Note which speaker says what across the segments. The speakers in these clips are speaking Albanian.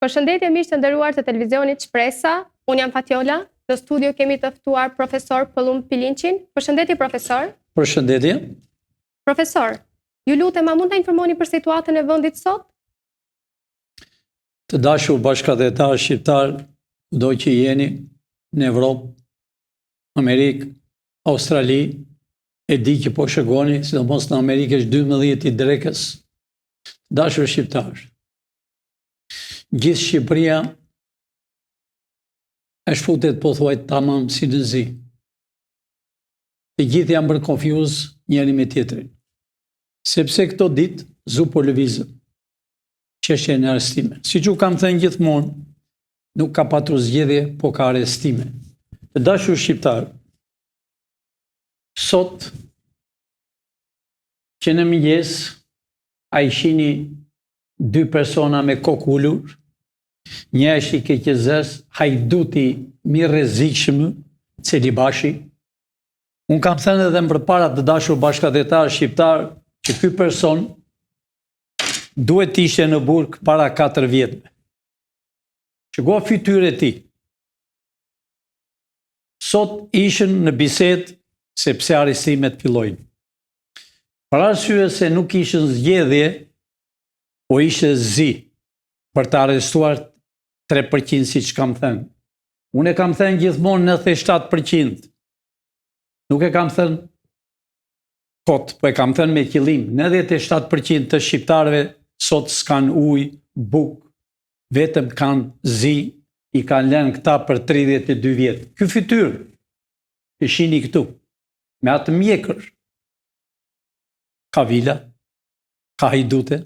Speaker 1: Përshëndetje miq të nderuar të televizionit Shpresa, unë jam Fatjola, në studio kemi të ftuar profesor Pëllum Pilinçin. Përshëndetje profesor.
Speaker 2: Përshëndetje.
Speaker 1: Profesor, ju lutem a mund ta informoni për situatën e vendit sot?
Speaker 2: Të dashur bashkëdhetar shqiptar, kudo që jeni në Evropë, Amerikë, Australi, e di që po shkoni, sidomos në Amerikë është 12 i drekës. Dashur shqiptar, gjithë Shqipëria është futet pothuajse tamam si në zi. Të gjithë janë bërë konfuz njëri me tjetrin. Sepse këto ditë zu po lëvizën çështja e arrestime. Siç u kam thënë gjithmonë, nuk ka patur zgjedhje, po ka arrestime. Të dashur shqiptar, sot që në mëngjes a i shihni dy persona me kokë ulur, një është i keqezës, hajduti mi rrezikshëm, Celibashi. Unë kam thënë edhe më përpara të dashur bashkëdhetar shqiptar që ky person duhet të ishte në burg para 4 vjetëve. Shiko fytyrën e tij. Sot ishën në bisedë sepse arrestimet fillojnë. Për arsye se nuk ishën zgjedhje, po ishte zi për të arrestuar 3% siç kam thënë. Unë e kam thënë gjithmonë 97%. Nuk e kam thënë kot, po e kam thënë me qëllim. 97% të shqiptarëve sot s'kan ujë, bukë, vetëm kanë zi, i kanë lënë këta për 32 vjet. Ky fytyrë e shihni këtu, me atë mjekër. Ka vila, ka hajdute.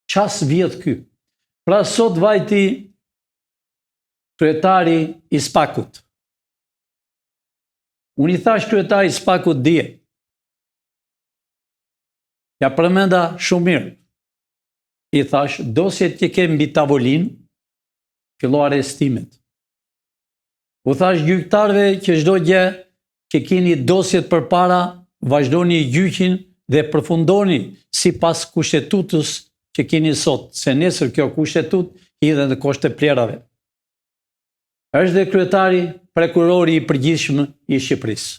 Speaker 2: Qas vjet ky. Pra sot vajti kryetari i SPAK-ut. Unë i thash kryetari i SPAK-ut dje. Ja përmenda shumë mirë. I thash, dosjet që kemi mbi tavolinë, fillo arrestimet. U thash gjyqtarëve që çdo gjë që keni dosjet përpara, vazhdoni gjyqin dhe përfundoni sipas kushtetutës që keni sot, se nesër kjo kushtetut hidhen në kosht e plerave. Është dhe kryetari prokurori i përgjithshëm i Shqipërisë.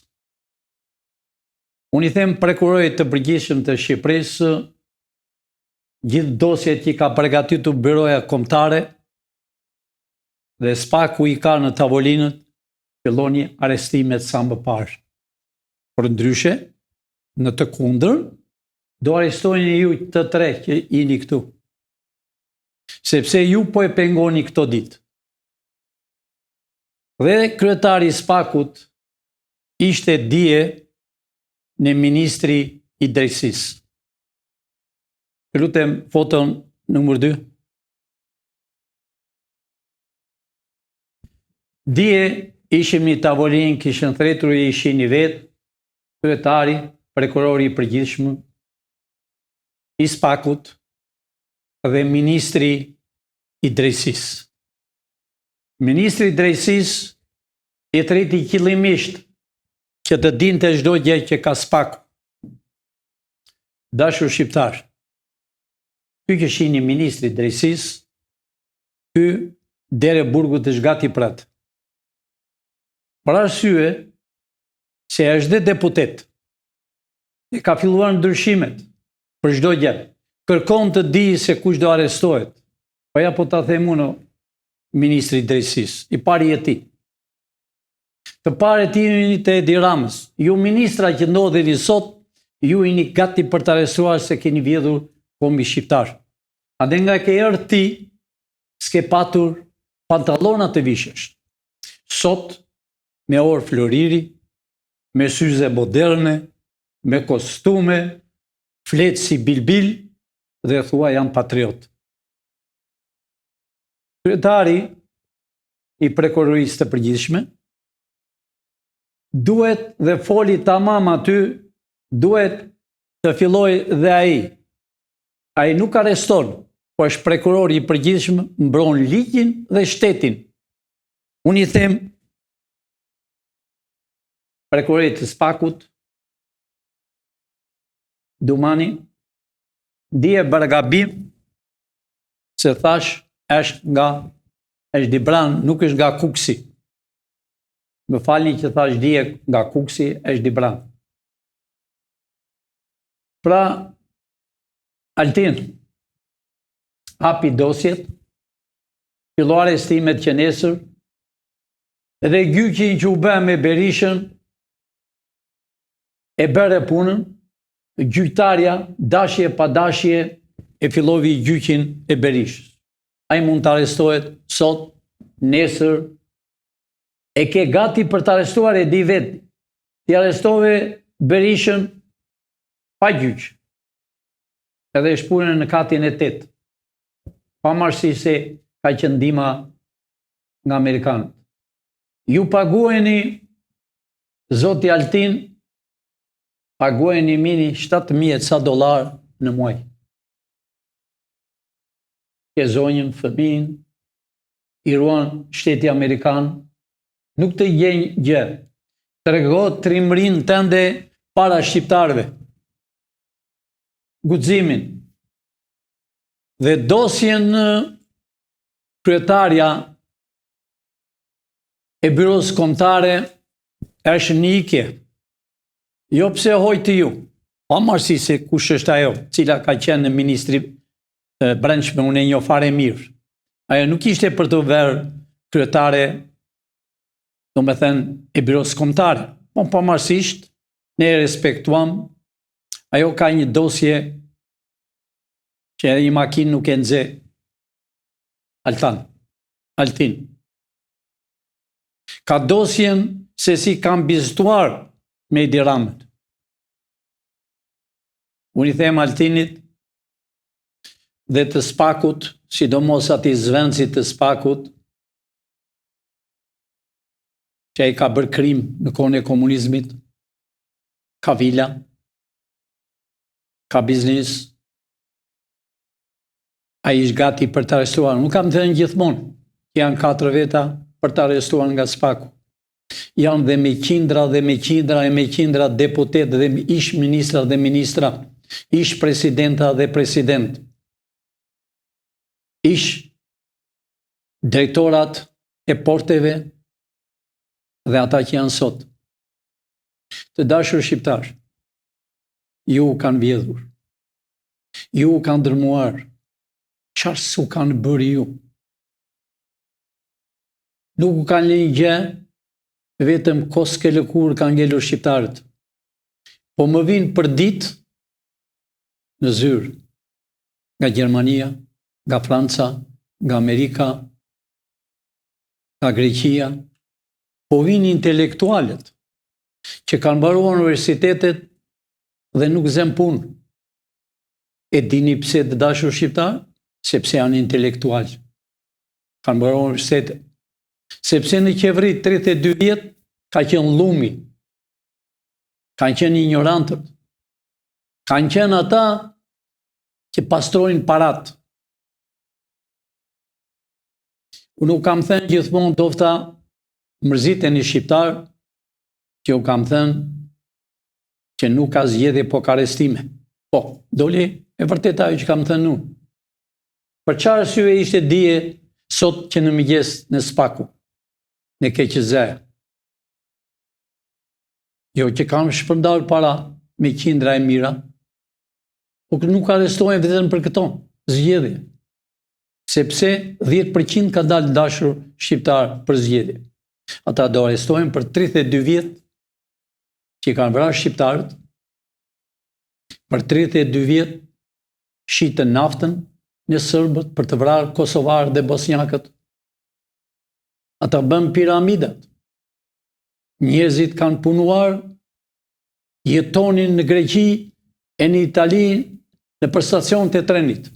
Speaker 2: Unë i them prokurorit të përgjithshëm të Shqipërisë, gjithë dosjet që ka përgatitur Byroja Kombëtare dhe SPAK-u i ka në tavolinët, filloni arrestimet sa më parë. Por ndryshe, në të kundër, do arrestojnë ju të tre që jeni këtu. Sepse ju po e pengoni këto ditë. Dhe kryetari i SPAK-ut ishte dje në ministri i drejtësisë. Lutem foton numër 2. Dje ishim një tavolinë, kishën thretur e ishin një vetë, kryetari, prokurori i përgjithshëm i SPAK-ut dhe ministri i drejtësisë. Ministri i drejtësisë i treti qëllimisht që të dinte çdo gjë që ka SPAK-u. Dashur shqiptar, ky që shihni ministri i drejtësisë, ky deri burgut është gati prart. Për arsye se është dhe deputet. E ka filluar ndryshimet për çdo gjë. Kërkon të di se kush do arrestohet. Po ja po ta them unë ministri i drejtësisë, i pari e tij. Të parët jeni të Edi Ramës. Ju ministra që ndodheni sot, ju jeni gati për të arrestuar se keni vjedhur kombi shqiptar. Ande nga ke erdhur ti, s'ke patur pantallona të vishësh. Sot me orë floriri, me syze moderne, me kostume, fletë si bilbil dhe thua jam patriot. Kryetari i prokurorisë të përgjithshme duhet dhe foli tamam aty, duhet të filloj dhe ai. Ai nuk arreston, po është prokurori i përgjithshëm, mbron ligjin dhe shtetin. Unë i them prokurorit të SPAK-ut, Dumani, dje bërë gabim se thash është Dibran, nuk është nga Kuksi. Më falni që thash dije nga Kuksi, është Dibran. Pra, Altin, hapi dosjet, fillo arestimet që nesër, edhe gjyqi që u bë me Berishën, e bëre punën, gjyqtarja, dashje pa dashje, e fillovi gjyqin e Berishës. Ai mund të arrestohet sot, nesër, e ke gati për të arrestuar e di vetë. Ti arrestove Berishën pa gjyq. Edhe e shpunën në katin e 8. Pavarësisht se ka qenë ndihma nga amerikanët. Ju pagueni, zoti Altin, pagueni mini 7.000 ca dollar në muaj. Ke zonjën, fëmijën, i ruan shteti Amerikan, nuk të gjenjë gjë. Trego trimërinë tënde para shqiptarëve. Guximin. Dhe dosjen kryetarja e byros kombëtare është një ikje. Jo pse hojtë ju, pavarësisht se kush është ajo, cila ka qenë në ministri brendshme, unë e njoh fare mirë. Ajo nuk ishte për të vërë kryetare, do me thënë, e byros kombëtare. Po pavarësisht, ne e respektuam, ajo ka një dosje që një makinë nuk e nxe. Altin. Ka dosjen se si kam vizituar me Edi Ramën. Unë i them Altinit dhe të Spakut, sidomos ati zvencit të Spakut, që ai ka bërë krim në kohën e komunizmit, ka vila, ka biznes, ai është gati për të arrestuar. Nuk kam thënë gjithmonë, janë 4 veta për të arrestuar nga Spaku. Janë dhe me qindra deputet dhe ish ministra dhe ministra, ish presidenta dhe president, ish drejtorat e porteve dhe ata që janë sot. Të dashur shqiptar, ju kanë vjedhur, ju kanë dërmuar, çfarë s'u kanë bërë ju? Nuk u kanë lënë gjë, vetëm koske lëkurë kanë ngelur shqiptarët. Po më vinë për ditë në zyrë, nga Gjermania, nga Franca, nga Amerika, nga Greqia, po vinë intelektualet që kanë mbaruar universitetet dhe nuk zën punë. E dini pse të dashur shqiptar? Sepse janë intelektual. Kanë mbaruar universitetet. Sepse në qeveri 32 vjet ka qenë llumi. Kanë qenë ignorantët. Kanë qenë ata që pastrojnë parat. Unë u kam thënë gjithmonë dofta mërziteni shqiptar, që u kam thënë që nuk ka zgjedhje po ka arrestime. Po, doli e vërtet ajo që kam thënë unë. Për çfarë arsye ishte dije sot që në mëngjes në Spaku, në Keqëzëja? Jo që kanë shpërndar para me qindra e mira, po nuk arrestohen vetëm për këto zgjedhje. Sepse 10% ka dalë dashur shqiptar për zgjedhje. Ata do arrestohen për 32 vjet që kanë vrarë shqiptarët, për 32 vjet shitën naftën në serbët për të vrarë kosovarët dhe bosnjakët. Ata bën piramidat. Njerëzit kanë punuar, jetonin në Greqi e në Itali në për stacionet e trenit.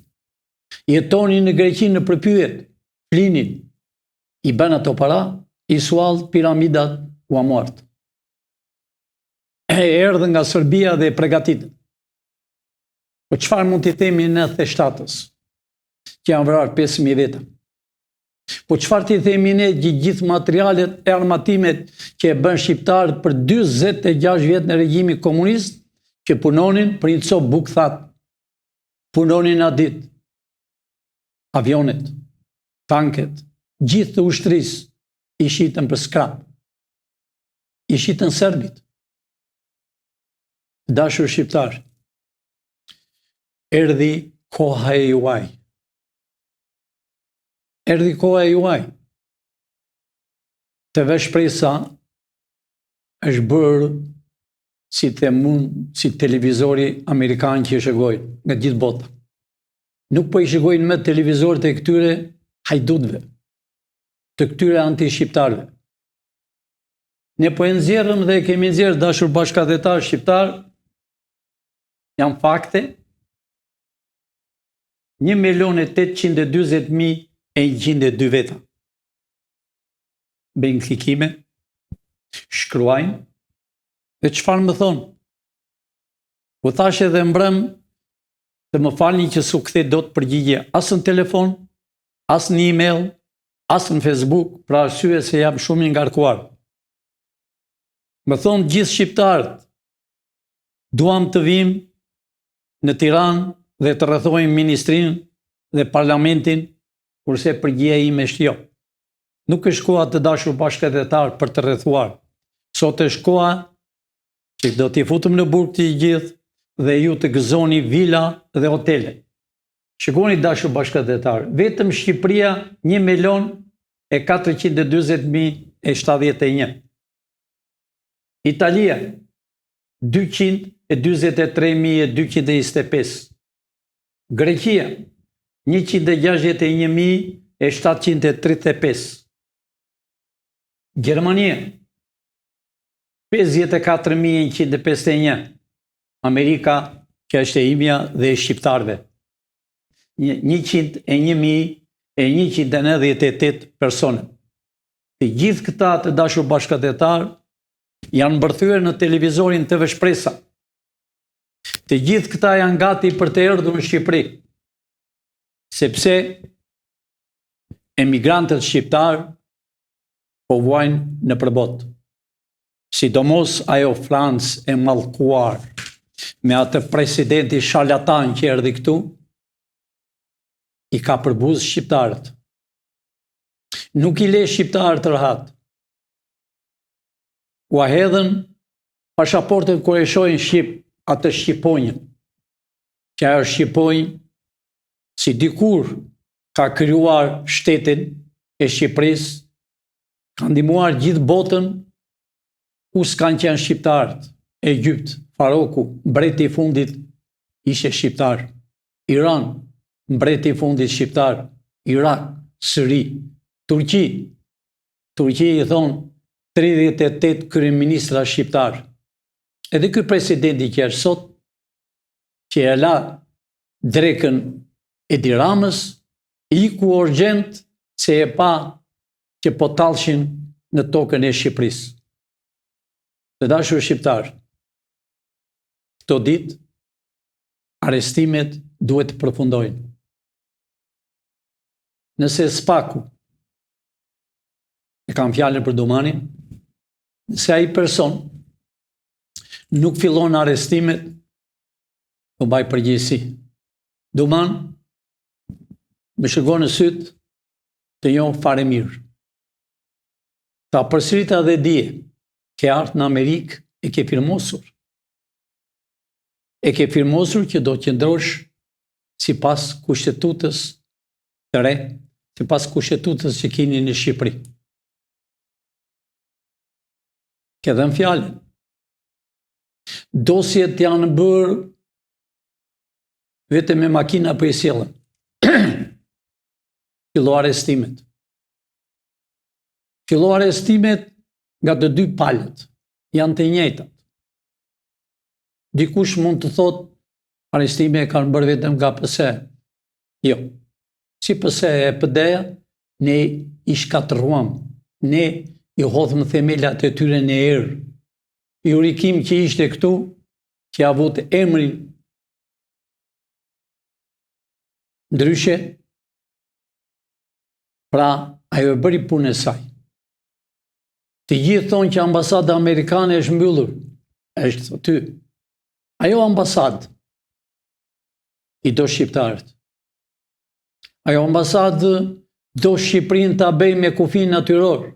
Speaker 2: Jetonin në Greqi në përpyet, flinin, i bën ato para, i suall piramidat u amuart. Erdhën nga Serbia dhe pregatitën. Po çfarë mund t'i themi në 97-ës, që janë vrarë 5.000 veta? Po çfarë t'i themi ne gjithë materialet e armatimet që e bën shqiptarët për 46 vjet në regjimi komunist, që punonin për një copë bukë thatë, punonin atë ditë, avionet, tanket, gjithë të ushtrisë i shitën për skrap. I shitën serbit. Dashur shqiptar, erdhi koha e juaj. Erdhi koha e juaj. TV Shpresa është bërë si televizori amerikan që i shëgojnë nga gjithë bota. Nuk po i shëgojnë me televizorët e këtyre hajdutëve, të këtyre anti-shqiptarëve. Ne po e nxjerrëm dhe kemi nxjerrë, dashur bashkëdhetar shqiptar, janë fakte, 1.820.102 veta. Bëjnë klikime, shkruajnë, dhe çfarë më thonë? U thash edhe mbrëm të më falni që s'u kthe dot përgjigje as në telefon, as në email, as në Facebook, për arsye se jam shumë i ngarkuar. Më thonë gjithë shqiptarët, duam të vim në Tiranë dhe të rrethojmë ministrinë dhe parlamentin, kurse përgjigja ime është jo. Nuk është koha të dashur bashkëdhetar për të rrethuar. Sot është koha që do t'i futëm në burg të gjithë dhe ju të gëzoni vila dhe hotele. Shikoni dashur bashkëdhetar, vetëm Shqipëria 1.420.071. Italia 223.225. Greqia 161.735. Gjermania 54.151. Amerika, që është e imja dhe e shqiptarve, 101.198 persone. Të gjithë këta të dashur bashkëdhetar janë mbërthyer në televizorin TV Shpresa. Të gjithë këta janë gati për të erdhur në Shqipëri, sepse emigrantët shqiptar po vuajnë në përbot. Sidomos ajo Francë e mallkuar me atë presidenti sharlatan që erdhi këtu, i ka përbuz shqiptarët. Nuk i le shqiptarët rahat. U hedhën pasaportën kur e shohin shqip, atë shqiponjën, që ajo shqiponjë si dikur ka krijuar shtetin e Shqipërisë, ka ndihmuar gjithë botën, ku s'kan qenë shqiptarët. Egypt, Faroku, mbreti i fundit ishte shqiptar. Iran, mbreti i fundit shqiptar. Irak, Siri, Turqi. Turqi i thonë 38 kryeministra shqiptar. Edhe ky presidenti që është sot, që e la drekën Edi Ramës, iku urgjent se e pa që po tallshin në tokën e Shqipërisë. Të dashur shqiptar, këto ditë arrestimet duhet të përfundojnë. Nëse Spaku, e kam fjalën për Dumanin, nëse ai person nuk fillon arrestimet, do mbaj përgjegjësi. Duman më shkon në sytë të njoh fare mirë. Ta përsërita dhe dije, ke ardhur në Amerikë e ke firmosur. E ke firmosur që do të qëndrosh sipas kushtetutës të re, sipas kushtetutës që keni në Shqipëri. Ke dhënë fjalën. Dosjet janë bërë vetëm me makina për i sjellën. Fillo arrestimet. Fillo arrestimet nga të dy palët. Janë të njëjtat. Dikush mund të thotë arrestimet kanë bërë vetëm nga PS. Jo. Si PS e PD-ja, ne i shkatërruam. Ne i hodhëm themelat e tyre në erë. Jurikim që ishte këtu, që avut emrin ndryshe, pra ajo e bëri punën e saj. Të gjithë thonë që ambasada amerikane është mbyllur. Është ty. Ajo ambasadë i do shqiptarët. Ajo ambasadë do Shqipërinë ta bëj me kufin natyror.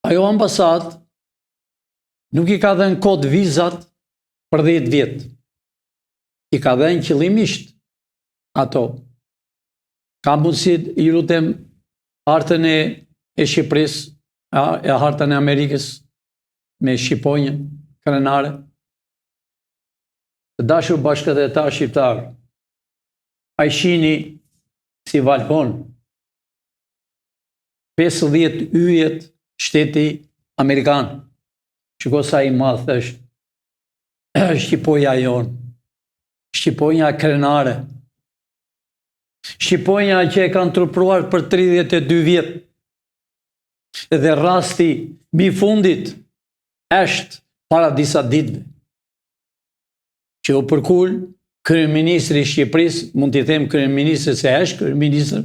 Speaker 2: Ajo ambasadë nuk i ka dhënë kod vizat për 10 vjet. I ka dhënë qëllimisht ato. Ka mundësi, i lutem, hartën e Shqipërisë, e hartën e Amerikës me shqiponjën krenare. Të dashur bashkëdhetar shqiptar, a i shihni si valhon 50 yjet shteti Amerikan. Shiko sa i madh është Shqipoja jonë, Shqiponja krenare, Shqiponja që e kanë trupruar për 32 vjet. Dhe rasti mbi fundit është para disa ditëve që u përkul kryeministri i Shqipërisë, mund t'i them kryeministri se është kryeministër,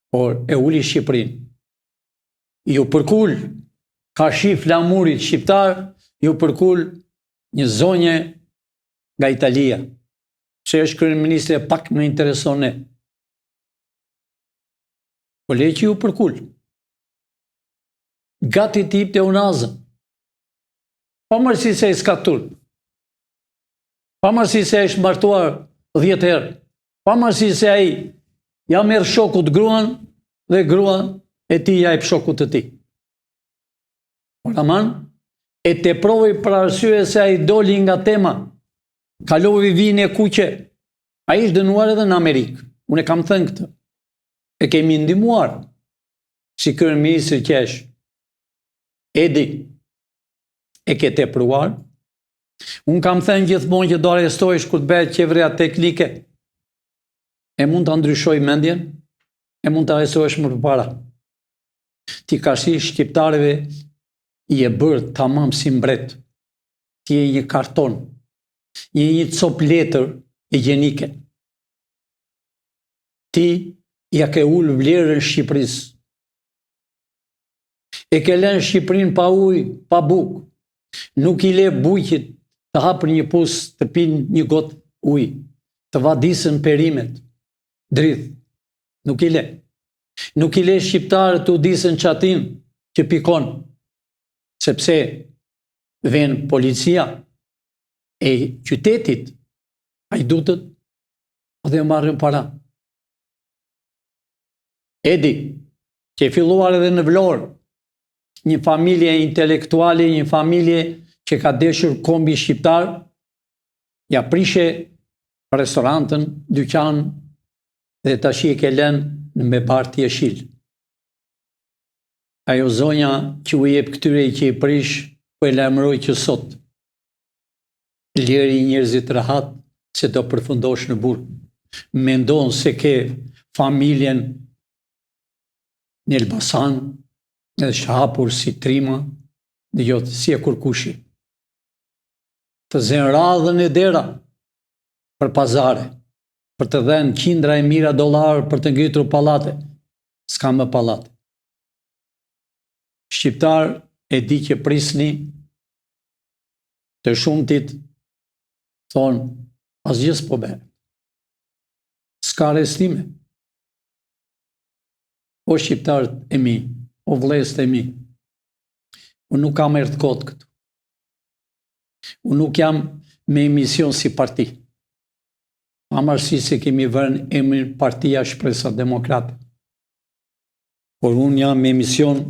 Speaker 2: por e uli Shqipërinë. Ju përkul ka shi flamurit shqiptar, ju përkul një zonje nga Italia, që është kryeministri e pak më intereson ne. Po le që ju përkul. Gati tip të unazën. Pamërsi se i s'ka turp. Pamërsi se është martuar 10 herë. Pamërsi se ai ja merr shokut gruan dhe gruan e tij ja jep shokut të tij. Por aman, e teprovi për arsye se ai doli nga tema. Kalovi vinë e kuqe. Ai është dënuar edhe në Amerikë. Unë e kam thënë këtë. E kemi ndihmuar si kryeministri qesh. Edi e ke tepruar. Unë kam thënë gjithmonë që do arrestohesh kur të bëhet qeveria teknike. E mund të ndryshoj mendjen, e mund të arrestohesh më përpara. Ti ka shi shqiptarëve i e bërë tamam si mbret. Ti je një karton, je një cop letër higjienike. Ti ja ke ullë vlerën Shqipërisë. E ke lënë Shqipërinë pa ujë, pa bukë. Nuk i le bujqit të hapër një pus, të pinë një gotë ujë, të vadisën perimet, drithë. Nuk i le. Nuk i le shqiptarët të udisën qatin që pikon, sepse vjen policia e qytetit, hajdutët, dhe marrën para. Edi, që e filluar edhe në Vlorë, një familje intelektuale, një familje që ka deshur kombi shqiptar, ja prishe restorantën, dyqan, dhe tash e ke lënë me bartë jeshil. Ajo zonja që u jep këtyre që i prish, po e lajmëroj që sot liri njerëzit rahat se do përfundosh në burg. Mendon se ke familjen në Elbasan, edhe shahapur si trima, dhe jotë si e kurkushi. Të zenë radhën e dera për pazare, për të dhenë qindra e mira dollarë për të ngritur pallate, s'ka më pallate. Shqiptar e di që prisni, të shumtit thonë, asgjë s'po bëhet. S'ka arrestime. O shqiptarët e mi, o vëllezërit e mi, unë nuk kam erdhë kot këtu. Unë nuk jam me emision si parti. Pavarësi se kemi vënë emrin Partia Shpresa Demokrate. Por unë jam me emision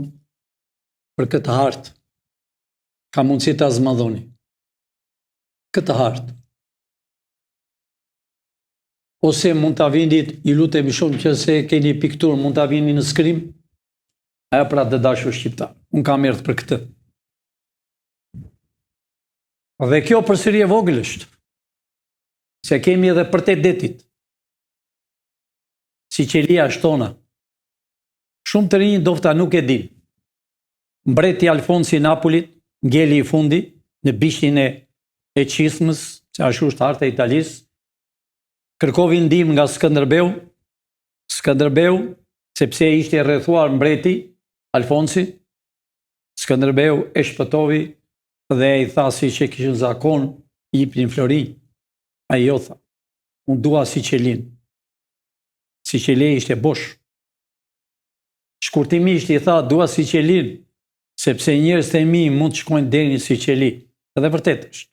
Speaker 2: për këtë hartë. Ka mundësi ta zmadhoni. Këtë hartë. Ose mund ta vindit, i lutemi shumë që se keni piktur, mund ta vini në skrim, ajo pra të dashur shqiptar. Unë kam erdhë për këtë. Dhe kjo përsëri e vogël është. Se kemi edhe për te detit. Siqelia shtona. Shumë të rinj dofta nuk e din. Mbreti Alfonsi i Napolit, ngeli i fundi, në bishtin e qismës, që ashtu është harta e Italisë, kërkovi ndihmë nga Skënderbeu, sepse ishte rrethuar mbreti Alfonsi. Skënderbeu e shpëtovi dhe i tha si që kishin zakon, i jepnin Florinj. Ai jo tha, unë dua Siqelin. Siqeli ishte bosh. Shkurtimisht i tha, dua Siqelin, sepse njerëzit e mi mund të shkojnë deri në Siqeli. Edhe vërtet është.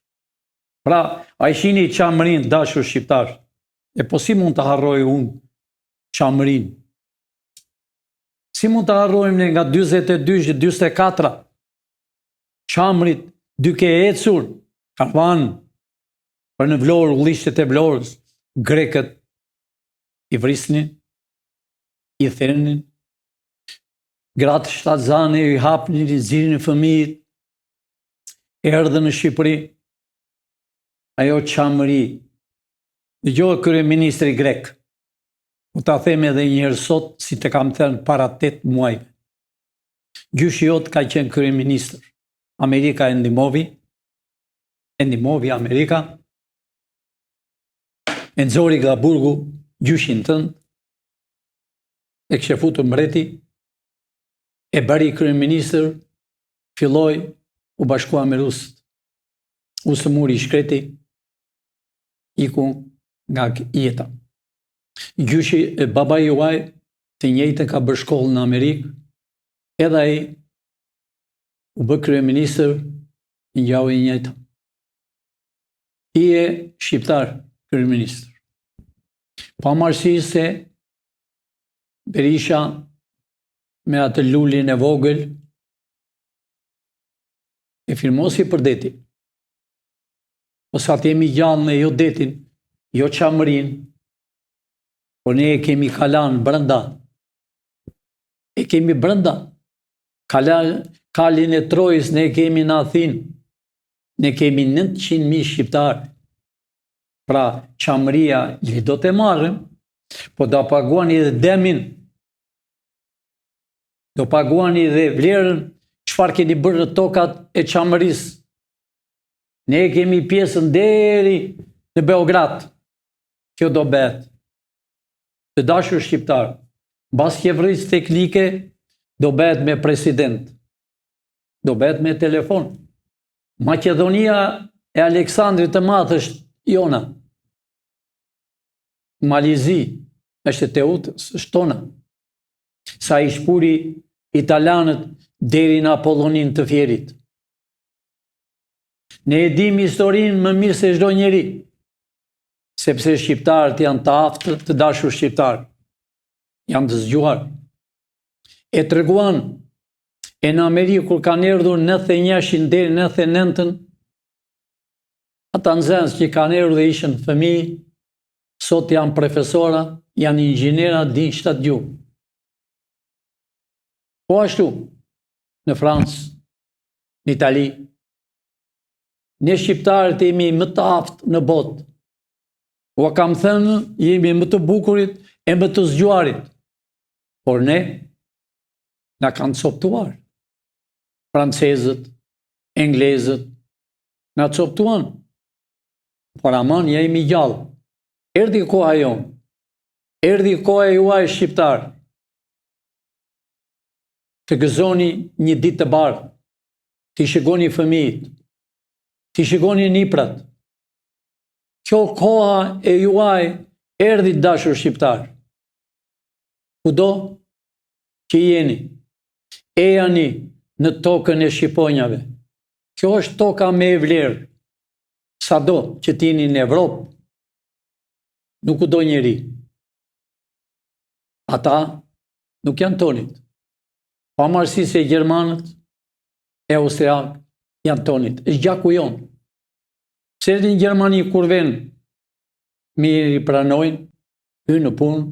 Speaker 2: Pra, a i shini Qamërin, dashur shqiptar, e po si mund të harroj unë Qamërin? Si mund të harrojmë ne nga 22-24 Qamërit, duke ecur karvan për në Vlorë, ullishtet e Vlorës, grekët i vrisnin, i thenin, gratë shtatzane i hapnin, i zirin e fëmijët, erdhën në Shqipëri, ajo Qamëri, dëgjoj kryeministri grek, u ta them edhe një herë sot, si të kam thënë para 8 muajve. Gjyshi jot ka qenë kryeministër. Amerika e ndihmovi Amerika, e nxori nga burgu gjyshin tënd, e kishte futur mbreti, e bëri kryeministër, filloi u bashkua me rusët. U sëmuri shkreti, iku nga jeta. Gjyshi e baba juaj të njëjtën ka bërë shkollë në Amerikë, edhe ai u bë kryeministër ngjau i njëjtë. I e shqiptar kryeministër. Pavarësisht se Berisha me atë lulin e vogël e firmosi për detin. Po sa të jemi gjallë me jo detin, jo Qamërin, po ne e kemi kalan brenda. E kemi brenda. Kalin e Trojës ne kemi në Athinë. Ne kemi 900.000 shqiptarë. Pra, Qamëria li do të marrëm, po do paguani dhe demin, do paguani dhe vlerën, çfarë keni bërë në tokat e Qamërisë. Ne kemi pjesën deri në Beograd. Kjo do bëhet. Të dashur shqiptar, mbas qeverisë teknike, do bëhet me president. Do bëhet me telefon. Maqedonia e Aleksandrit të Madh është jona. Malizi është e Teutës, është tona. Sa i shpuri italanët deri në Apollonin të Fierit. Ne e dim historinë më mirë se çdo njeri, sepse shqiptarët janë të aftë, të dashur shqiptarë, janë të zgjuar. E treguan, e në Amerikë kur kanë erdhur 91 deri 99, ata nxënës që kanë erdhur dhe ishën fëmijë, sot janë profesora, janë inxhiniera, din 7 gjuhë. Po ashtu, në Francë, në Itali, ne shqiptarët jemi më të aftë në botë. Ua kam thënë, jemi më të bukurit e më të zgjuarit. Por ne, na kanë coptuar. Francezët, englezët, na coptuan. Por aman, jemi gjallë. Erdhi koha jonë. Erdhi koha juaj shqiptar. Të gëzoni një ditë të bardhë. Të shikoni fëmijët. Të shikoni niprat. Kjo koha e juaj erdhi dashur shqiptar. Kudo që jeni, e jani në tokën e Shqiponjave. Kjo është toka me e vlerë. Sado që t'jeni në Evropë, nuk u do njeri. Ata nuk janë tonit. Pavarësisht se gjermanët e austriakët janë tonit. Është gjaku jonë. Se në Gjermani kur ven mirë i pranojnë, hynë në punë,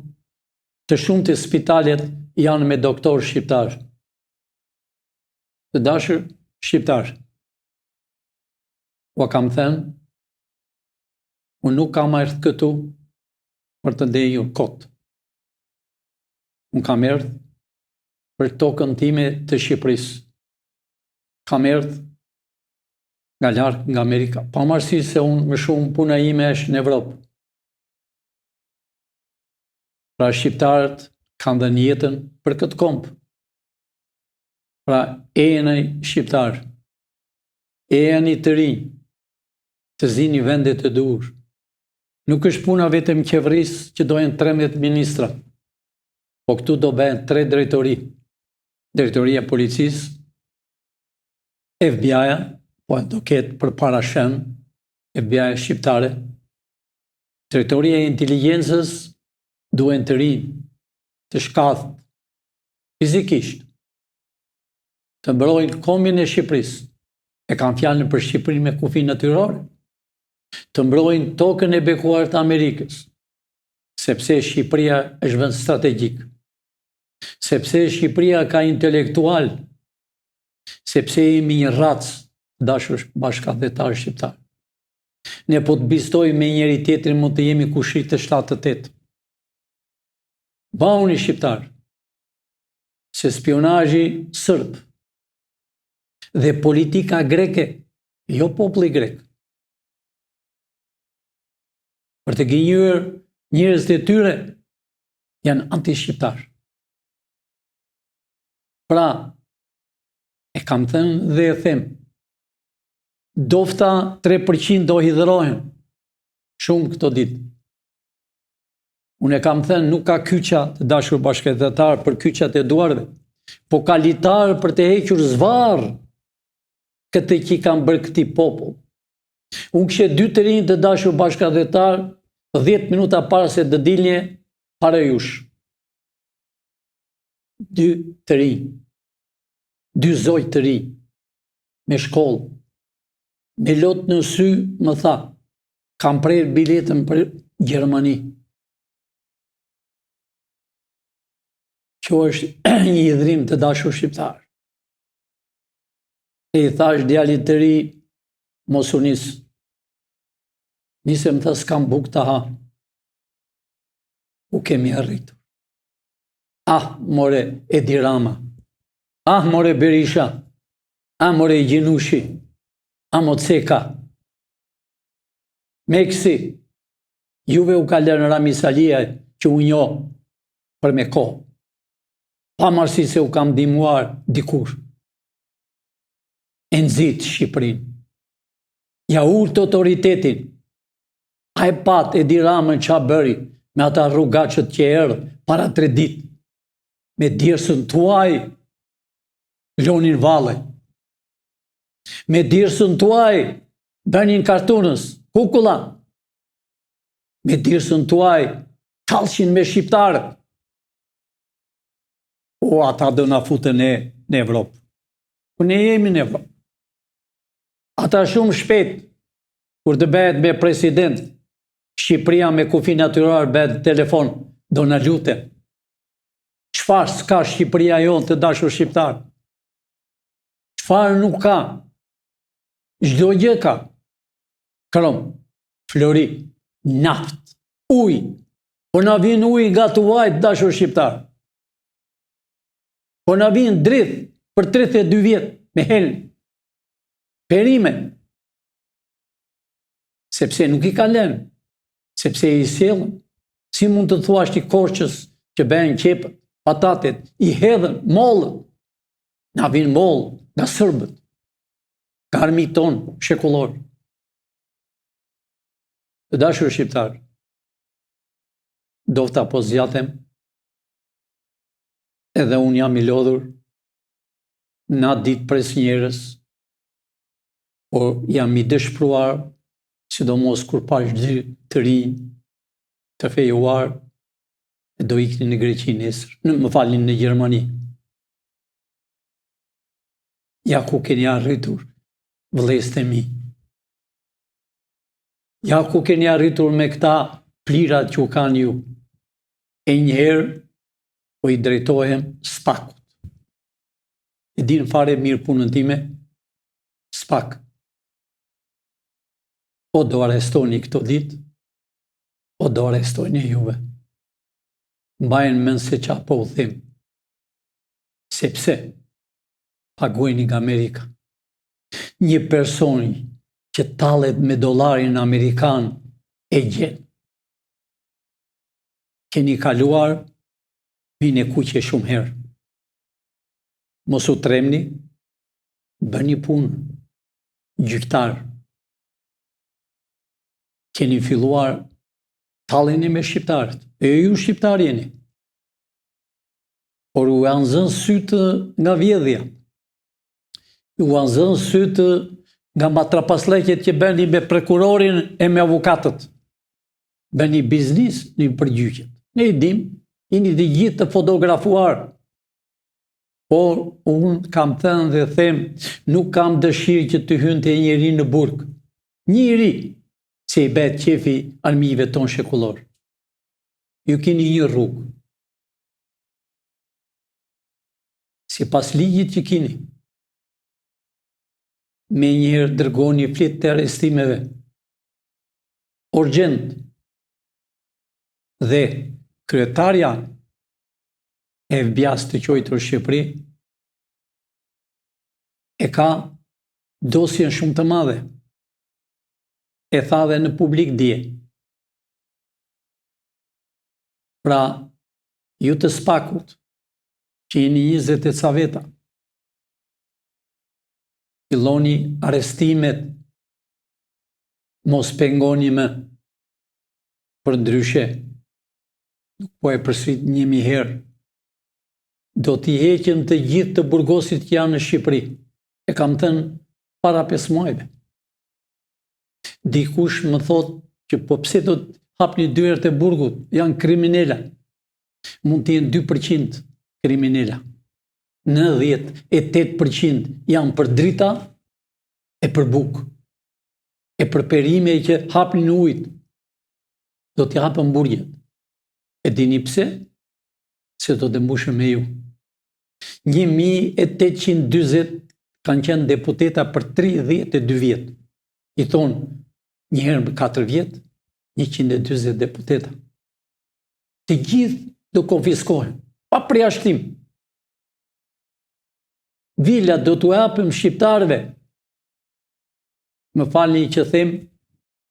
Speaker 2: të shumë të spitalet janë me doktor shqiptar. Të dashur shqiptar. Ua kam thënë, unë nuk kam ardhur këtu për të ndenjur kot. Unë kam ardhur për tokën time të Shqipërisë. Kam ardhur nga larg nga Amerika, pavarësisht se unë më shumë puna ime është në Evropë. Pra shqiptarët kanë dhënë jetën për këtë komp. Pra e jeni shqiptar, e jeni të rinj, të zini vendet e dur. Nuk është puna vetëm qeverisë që dojnë 13 ministra. Po këtu do bëhen 3 drejtori. Drejtoria e policisë, FBI-ja, po do ketë përpara shën FBI-ja shqiptare. Drejtoria e inteligjencës duhen të rinë, të shkathët, fizikisht, të mbrojnë kombin e Shqipërisë. E kam fjalën për Shqipërinë me kufi natyrore. Të mbrojnë tokën e bekuar të Amerikës, sepse Shqipëria është vend strategjik. Sepse Shqipëria ka intelektual, sepse jemi një racë dashur bashkëdhetar shqiptar. Ne po të bistojmë me njëri tjetrin mund të jemi kushit të 7-8. Bauni shqiptar, se spionazhi sërb dhe politika greke, jo populli grek, për të gënjur njerëzit e tyre, janë anti-shqiptar. Pra, e kam thënë dhe e them, dofta 3% do hidhrohen shumë këto ditë. Unë e kam thënë nuk ka kyça të dashur bashkëdhetar për kyçat e duarve, po ka litar për të hequr zvarr këtë që kanë bërë këtij popull. Unë kishe 2 të rinj të dashur bashkëdhetar 10 minuta para se të dilje para jush. 2 të rinj, 2 zoj të rinj, me shkollë, me lot në sy më tha, kam prerë biletën për Gjermani. Kjo është një hidhrim të dashur shqiptar. E i thash djalit të ri, mos u nis. Nise më tha s'kam buk të ha. U kemi arritur. Ah, more Edi Rama. Ah, more Berisha. Ah, more Gjinushi. Ah, Moceka. Me kësi, juve u ka lënë Rami Salia që u njo për me kohë. Pa marsi se u kam ndihmuar dikur. E nxit Shqipërinë. Ja ult autoritetin. A e pat Edi Ramën qa bëri me ata rrugaqët që erdhë para 3 ditë. Me dirsën tuaj lonin valle. Me dirsën tuaj bënin kartunës, kukulla. Me dirsën tuaj kalshin me shqiptarët. O, ata do na futen në Evropë. Po ne jemi në Evropë. Ata shumë shpejt, kur të bëhet me president, Shqipëria me kufi natyrar bëhet telefon, do na luten. Çfarë s'ka Shqipëria jonë të dashur shqiptar? Çfarë nuk ka? Çdo gjë ka. Krom, flori, naft, ujë. Po na vjen ujë nga tuaj të dashur shqiptar. Po na vjen drith për 32 vjet me hel. Perime. Sepse nuk i ka lënë. Sepse i sjellën. Si mund të thuash ti Korçës që bëhen qepët, patatet, i hedhën, mollën. Na vjen moll nga sërbët. Nga armit ton shekullor. Të dashur shqiptar, dofta po zgjatem, edhe unë jam i lodhur, na ditë pres njerës, por jam i dëshpruar, sidomos kur pash 2 të rinj, të fejuar, e do ikni në Greqi nesër, më falni në Gjermani. Ja ku keni arritur, vëllezërit e mi. Ja ku keni arritur me këta plirat që u kanë ju. E njëherë, po i drejtohem spakut. E din fare mirë punën time, spak. O do arrestoni këto ditë, o do arrestoni juve. Mbajnë mend se qa po u them. Sepse paguajni nga Amerika. Një personi që tallet me dollarin amerikan e gjen. Keni kaluar vinë kuqe shumë herë. Mos u tremni, bëni punë, gjyqtar. Keni filluar talleni me shqiptarët, e ju shqiptar jeni. por u janë zënë sytë nga vjedhja. U janë zënë sytë nga matrapaslekjet që bëni me prokurorin e me avukatët. Bëni biznis në përgjyqjet. Ne i dim, jeni të gjithë të fotografuar. Por unë kam thënë dhe them, nuk kam dëshirë që të hynte njëri në burg. Njëri, se i bet qefi armive ton shekullor. Ju keni një rrugë. Si pas ligjit që keni, me njëherë dërgoni fletë të arrestimeve, urgjent, dhe kryetarja e FBI-s të quajtur Shqipëri e ka dosjen shumë të madhe. E tha dhe në publik dje. Pra, ju të spakut, që jeni 20 e ca veta, filloni arrestimet, mos pengoni më, për ndryshe, nuk po e përsërit 1000 herë, do t'i heqen të gjithë të burgosit që janë në Shqipëri. E kam thënë para 5 muajve. Dikush më thot që po pse do të hapni dyert e burgut, janë kriminela. Mund të jenë 2% kriminela. 98% janë për drita e për bukë. E për perime që hapni në ujtë. Do t'i hapën burgjet. E dini pse? Se do të mbushën me ju. 1840 kanë qenë deputeta për 32 vjetë. I thonë, njëherë për 4 vjetë, 120 deputeta. Të gjithë do konfiskohen, pa përjashtim. Vila do t'u japim shqiptarëve. Më falni që them,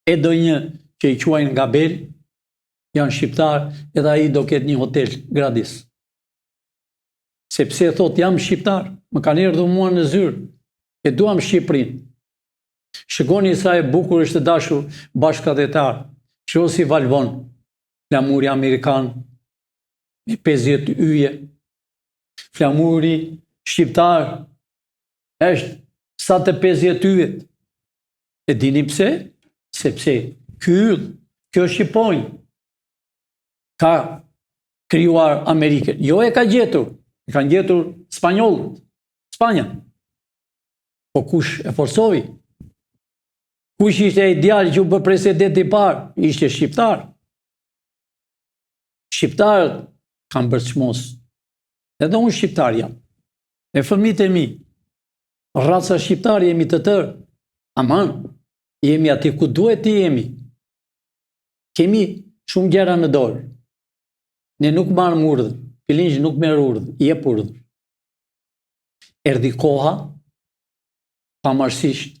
Speaker 2: e do një që i quajnë Gabel, janë shqiptar, edhe ai do ketë një hotel gratis. Sepse thot jam shqiptar, më kanë erdhur mua në zyrë, e duam Shqipërinë. Shikoni sa e bukur është dashur bashkëdhetar, shiko si valvon, flamuri amerikan, me 50 yje, flamuri shqiptar, është sa të 50 yjet. E dini pse? Sepse ky yll, kjo shqiponjë, ka krijuar Amerikën. Jo e ka gjetur, e kanë gjetur spanjollët, Spanja. Po kush e forsoi? Kush ishte ideal që u bë president i parë? Ishte shqiptar. Shqiptarët kanë bërë çmos. Edhe unë shqiptar jam. E fëmijët e mi, raca shqiptare jemi të tërë. Aman, jemi aty ku duhet të jemi. Kemi shumë gjëra në dorë. Ne nuk marrim urdhër. Pilinç nuk merr urdhër, i jep urdhër. Erdhi koha, pamarësisht,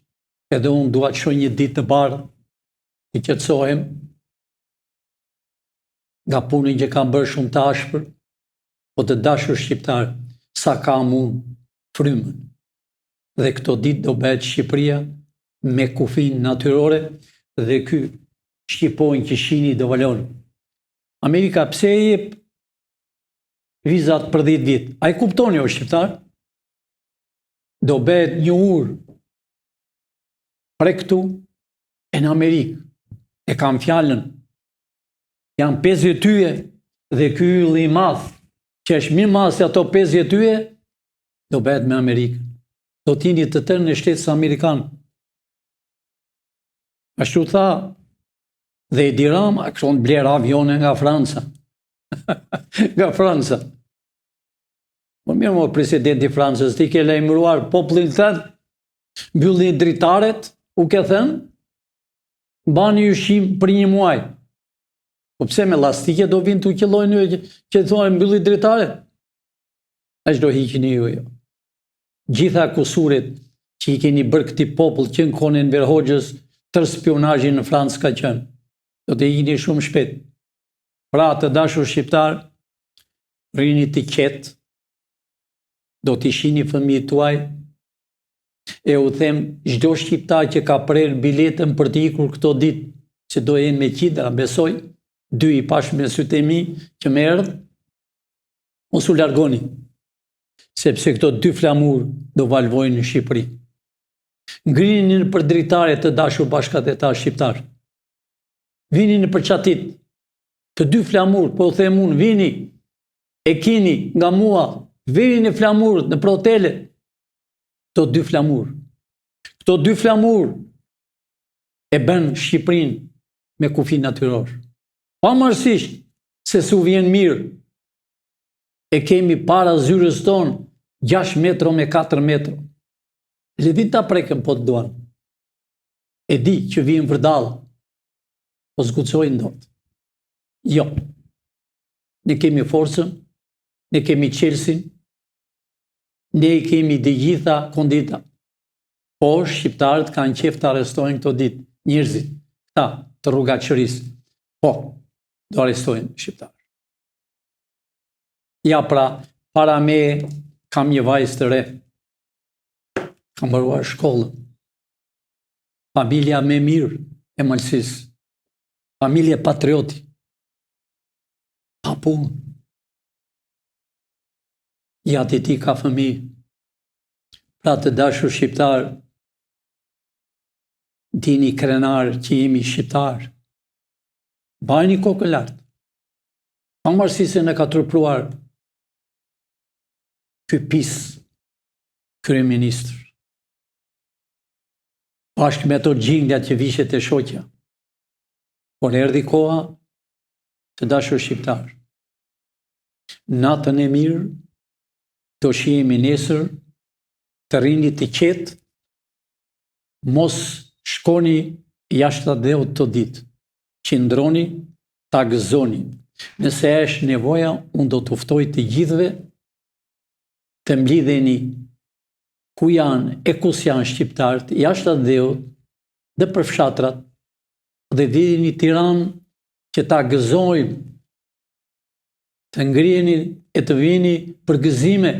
Speaker 2: edhe unë dua të shoh një ditë të bardhë, të qetësohem nga punën që kam bërë shumë të ashpër, po të dashur shqiptar, sa kam unë frymën. Dhe këto ditë do bëhet Shqipëria me kufin natyrore dhe ky shqiponjë që shihni do valon. Amerika pse e jep vizat për 10 vjet? Ai kuptoni o shqiptar? Do bëhet një urë prej këtu e në Amerikë. E kam fjalën. Janë 50 yje dhe ky yll i madh, që është më madh se ato 50 yje, do bëhet me Amerikën. Do t'jeni të tërë në shtetës amerikanë. Ashtu tha, dhe Edi Rama, këson bler avione nga Franca. Nga Franca. Më mirë më presidenti Francës, ti ke lajmëruar popullin tënd, mbyllni dritaret, u ke thënë, bani ushqim për 1 muaj. Po pse me llastike do vinë t'u qellojnë ju që thonë mbylli dritaret? As do hiqni ju jo. Gjitha kusuret që i keni bërë këtij popull që në kohën e Enver Hoxhës, tërë spionazhi në Francë ka qenë. Do të hiqni shumë shpejt. Pra të dashur shqiptar, rini të qetë, do t'i shihni fëmijët tuaj, e u them çdo shqiptar që ka prerë biletën për të ikur këto ditë, që do jenë me qindra, besoj, 2 i pash me sytë e mi që më erdhë, mos u largoni, sepse këto dy flamur do valvojnë në Shqipëri. Ngrini në për dritare të dashur bashkëtetar shqiptar. Vini në përçatit, të dy flamur, po them unë, vini, e kini nga mua, vini në flamur, në protele, këto dy flamur. Këto dy flamur e bën Shqipërinë me kufi natyror. Pavarësisht se s'u vjen mirë, e kemi para zyrës tonë 6 metro me 4 metro. Ledhin ta prekën po të duan. E di që vijnë vërdallë, po zgucojnë dot. Jo. Ne kemi forcën, ne kemi qelsin, ne i kemi dhe gjitha kondita. Po, shqiptarët kanë qef të arrestojnë këto ditë, njerëzit, ta të rrugaqërisë. Po, do arrestojnë shqiptarë. Ja pra, para me kam një vajzë të re, kam mbaruar shkollën. Familja me mirë e Malësisë. Familje patrioti. Pa punë. Ja ti ka fëmijë. Pra të dashur shqiptar, dini krenar që jemi shqiptar. Bajni kokën lartë. Pavarësisht se në ka turpruar ky pis kryeministër. Bashkë me ato gjindja që vishet e shoqja. Por erdhi koha të dashur shqiptar. Natën e mirë, do shihemi nesër, të rini të qetë, mos shkoni jashtë dheut të ditë, qëndroni, ta gëzoni. Nëse është nevoja, unë do të ftoj të gjithëve të mblidheni ku janë e kus janë shqiptarët, jashtë dheut dhe për fshatrat, dhe vini Tiranë që ta gëzojmë, të ngriheni e të vini për gëzime.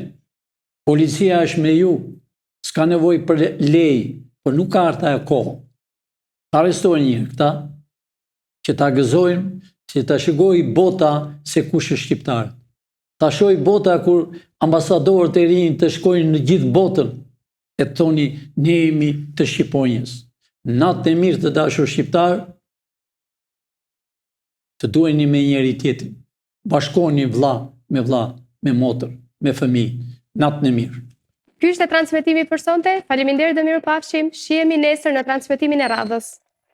Speaker 2: Policia është me ju, s'ka nevoj për lej, por nuk ka arta e kohë. Ta arrestojnë një këta, që ta gëzojmë, që ta shikoj bota se kush është shqiptar. Ta shoj bota kur ambasadorët e rinj të shkojnë në gjithë botën, e të thoni ne jemi të Shqiponjës. Natë e mirë të dashur shqiptar, të duheni me njëri tjetrin. Bashkoni vlla, me motër, me fëmijë. Natën e mirë.
Speaker 1: Ky ishte transmetimi për sonte. Faleminderit dhe mirupafshim. Shihemi nesër në transmetimin e radhës.